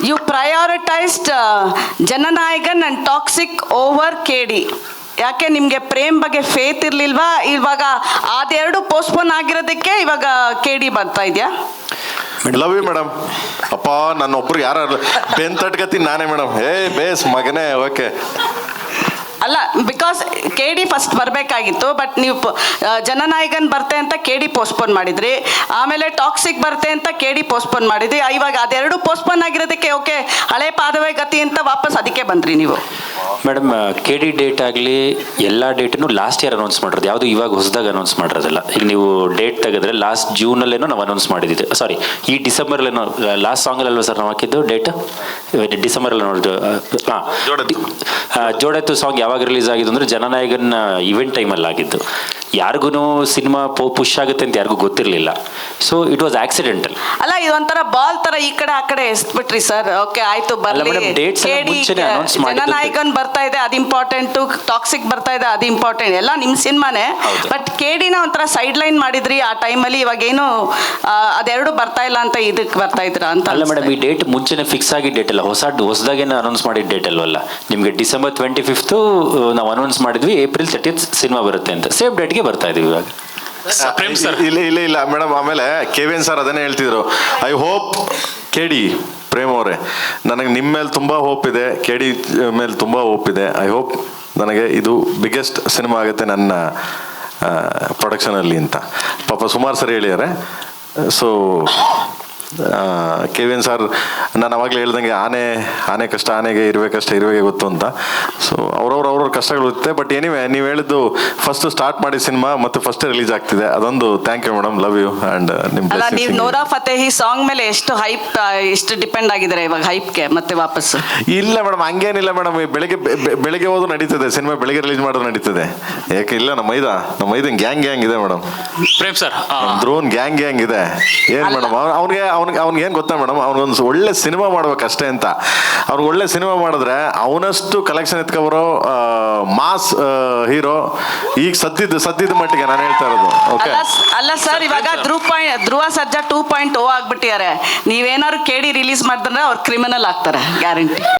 You prioritized Jananayagan and Toxic over KD. ಯಾಕೆ ನಿಮಗೆ ಪ್ರೇಮ್ ಬಗ್ಗೆ ಫೇತ್ ಇರಲಿಲ್ವಾ? ಇವಾಗ ಅದೆರಡು ಪೋಸ್ಟ್ಪೋನ್ ಆಗಿರೋದಕ್ಕೆ ಇವಾಗ KD ಬರ್ತಾ ಇದೆಯಾ? Love you madam. ಅಪ್ಪ ನನ್ನ ಒಬ್ರು ಯಾರು ಬೆನ್ ತಟ್ಕತ್ತೀನಿ ನಾನೇ ಮೇಡಮ್. ಬೇಸ್ ಮಗನೇ. ಓಕೆ ಅಲ್ಲ, ಬಿಕಾಸ್ KD ಫಸ್ಟ್ ಬರಬೇಕಾಗಿತ್ತು, ಬಟ್ ನೀವು ಜನನಾಯಕನ್ ಬರ್ತೆ ಅಂತ KD ಪೋಸ್ಟ್ಪೋನ್ ಮಾಡಿದ್ರಿ, ಆಮೇಲೆ ಟಾಕ್ಸಿಕ್ ಬರ್ತೆ ಅಂತ KD ಪೋಸ್ಟ್ಪೋನ್ ಮಾಡಿದ್ರಿ. ಇವಾಗ ಅದೆರಡು ಪೋಸ್ಟ್ಪೋನ್ ಆಗಿರೋದಕ್ಕೆ ಓಕೆ ಹಳೆ ಪಾದವೇ ಗತಿ ಅಂತ ವಾಪಸ್ ಅದಕ್ಕೆ ಬಂದ್ರಿ ನೀವು. ಮೇಡಮ್, KD ಡೇಟ್ ಆಗಲಿ ಎಲ್ಲ ಡೇಟನ್ನು ಲಾಸ್ಟ್ ಇಯರ್ ಅನೌನ್ಸ್ ಮಾಡಿರೋದು, ಯಾವುದು ಇವಾಗ ಹೊಸದಾಗಿ ಅನೌನ್ಸ್ ಮಾಡಿರೋದಿಲ್ಲ. ಈಗ ನೀವು ಡೇಟ್ ತೆಗೆದ್ರೆ ಲಾಸ್ಟ್ ಜೂನಲ್ಲೇನೋ ನಾವು ಅನೌನ್ಸ್ ಮಾಡಿದ್ದಿದ್ದು, ಸಾರಿ ಈ ಡಿಸೆಂಬರಲ್ಲೇನೋ ಲಾಸ್ಟ್ ಸಾಂಗಲ್ಲಲ್ವ ಸರ್ ನಾವು ಹಾಕಿದ್ದು ಡೇಟ್? ಡಿಸೆಂಬರಲ್ಲಿ ನೋಡಿದ್ದು. ಜೋಡೆತ್ತು ಸಾಂಗ್ ಯಾವಾಗ ರಿಲೀಸ್ ಆಗಿದ್ದು ಅಂದರೆ ಜನನಾಯಕನ್ ಇವೆಂಟ್ ಟೈಮಲ್ಲಿ ಆಗಿದ್ದು. ಯಾರಿಗೂ ಸಿನಿಮಾ ಪುಷ್ ಆಗುತ್ತೆ ಅಂತ ಯಾರಿಗೂ ಗೊತ್ತಿರಲಿಲ್ಲ. So it was accidental. ಅಲ್ಲ, ಇದೊಂಥರ ಬಾಲ್ ತರ ಈ ಕಡೆ ಆ ಕಡೆ ಎಸ್ಬಿಟ್ರಿ ಸರ್. ಓಕೆ ಆಯ್ತು ಬರ್ಲಿ, ಜನನಾಯಕನ್ ಬರ್ತಾ ಇದೆ ಅದು ಇಂಪಾರ್ಟೆಂಟು, ಟಾಕ್ಸಿಕ್ ಬರ್ತಾ ಇದೆ ಅದು ಇಂಪಾರ್ಟೆಂಟ್, ಎಲ್ಲ ನಿಮ್ಮ ಸಿನಿಮಾನೇ. ಬಟ್ KDನ ಒಂಥರ ಸೈಡ್ ಲೈನ್ ಮಾಡಿದ್ರಿ ಆ ಟೈಮಲ್ಲಿ. ಇವಾಗ ಏನು ಅದೆರಡು ಬರ್ತಾ ಇಲ್ಲ ಅಂತ ಇದಕ್ಕೆ ಬರ್ತಾ ಇದ್ರ ಅಂತ? ಅಲ್ಲ ಮೇಡಮ್, ಈ ಡೇಟ್ ಮುಂಚೆನೇ ಫಿಕ್ಸ್ ಆಗಿದ್ದ ಡೇಟ್ ಅಲ್ಲ, ಹೊಸದಾಗೇನು ಅನೌನ್ಸ್ ಮಾಡಿದ ಡೇಟ್ ಅಲ್ವಲ್ಲ. ನಿಮಗೆ ಡಿಸೆಂಬರ್ 25 ನಾವು ಅನೌನ್ಸ್ ಮಾಡಿದ್ವಿ, ಏಪ್ರಿಲ್ 30 ಸಿನಿಮಾ ಬರುತ್ತೆ ಅಂತ. ಸೇಮ್ ಡೇಟ್ಗೆ ಬರ್ತಾ ಇದೀವಿ ಇವಾಗ. ಇಲ್ಲ ಮೇಡಮ್. ಆಮೇಲೆ KVN ಸರ್ ಅದನ್ನೇ ಹೇಳ್ತಿದ್ರು, ಐ ಹೋಪ್ KD ಪ್ರೇಮ್ ಅವರೇ, ನನಗೆ ನಿಮ್ಮ ಮೇಲೆ ತುಂಬ ಹೋಪ್ ಇದೆ, KD ಮೇಲೆ ತುಂಬ ಹೋಪ್ ಇದೆ. ಐ ಹೋಪ್ ನನಗೆ ಇದು ಬಿಗ್ಗೆಸ್ಟ್ ಸಿನಿಮಾ ಆಗುತ್ತೆ ನನ್ನ ಪ್ರೊಡಕ್ಷನಲ್ಲಿ ಅಂತ ಪಾಪ ಸುಮಾರು ಸರಿ ಹೇಳಿದ್ದಾರೆ. ಸೊ KVN ಸರ್ ನಾನು ಅವಾಗಲೇ ಹೇಳ್ದಂಗೆ ಆನೆ ಕಷ್ಟ ಆನೆಗೆ ಇರುವೆಗೆ ಗೊತ್ತು ಅಂತ. ಸೊ ಅವ್ರವ್ರ ಕಷ್ಟಗಳು ಇರುತ್ತೆ. ಬಟ್ ಎನಿವೆ ನೀವು ಹೇಳಿದ್ದು ಫಸ್ಟ್ ಸ್ಟಾರ್ಟ್ ಮಾಡಿ ಸಿನಿಮಾ ಮತ್ತು ಫಸ್ಟ್ ರಿಲೀಸ್ ಆಗ್ತಿದೆ, ಅದೊಂದು thank you madam, love you. And ನೀವು ನೋರಾ ಫತೇಹಿ ಸಾಂಗ್ ಮೇಲೆ ಎಷ್ಟು ಹೈಪ್, ಎಷ್ಟು ಡಿಪೆಂಡ್ ಆಗಿದ್ದಾರೆ ಇವಾಗ ಹೈಪ್ಗೆ ಮತ್ತೆ ವಾಪಸ್? ಇಲ್ಲ ಮೇಡಮ್, ಹಂಗೇನಿಲ್ಲ ಮೇಡಮ್. ಬೆಳಿಗ್ಗೆ ಹೋದ್ರು ನಡೀತದೆ, ಸಿನಿಮಾ ಬೆಳಿಗ್ಗೆ ರಿಲೀಸ್ ಮಾಡೋದು ನಡೀತದೆ. ಯಾಕೆ ಇಲ್ಲ, ನಮ್ಮ ಐದನ್ ಗ್ಯಾಂಗ್ ಇದೆ ಮೇಡಮ್. ಪ್ರೇಮ್ ಸರ್ ದ್ರೋನ್ ಗ್ಯಾಂಗ್ ಇದೆ. ಏನು ಮೇಡಮ್ ಅವ್ನಿಗೆ ಏನು ಗೊತ್ತಾ ಮೇಡಮ್, ಅವ್ನಿಗೊಂದು ಒಳ್ಳೆ ಸಿನಿಮಾ ಮಾಡ್ಬೇಕಷ್ಟೇ ಅಂತ. ಅವ್ರಿಗೆ ಒಳ್ಳೆ ಸಿನಿಮಾ ಮಾಡಿದ್ರೆ ಅವನಷ್ಟು ಕಲೆಕ್ಷನ್ ಎತ್ಕೊಬರೋ ಮಾಸ್ ಹೀರೋ ಈಗ ಸದ್ಯದ ಮಟ್ಟಿಗೆ ನಾನು ಹೇಳ್ತಾ ಇರೋದು. ಓಕೆ ಅಲ್ಲ ಸರ್, ಇವಾಗ ಧ್ರುವ ಸರ್ಜಾ 2.0 ಆಗ್ಬಿಟ್ಟಿದ್ದಾರೆ. ನೀವೇನಾದ್ರು KD ರಿಲೀಸ್ ಮಾಡಿದ್ರೆ ಅವ್ರು ಕ್ರಿಮಿನಲ್ ಆಗ್ತಾರೆ ಗ್ಯಾರಂಟಿ.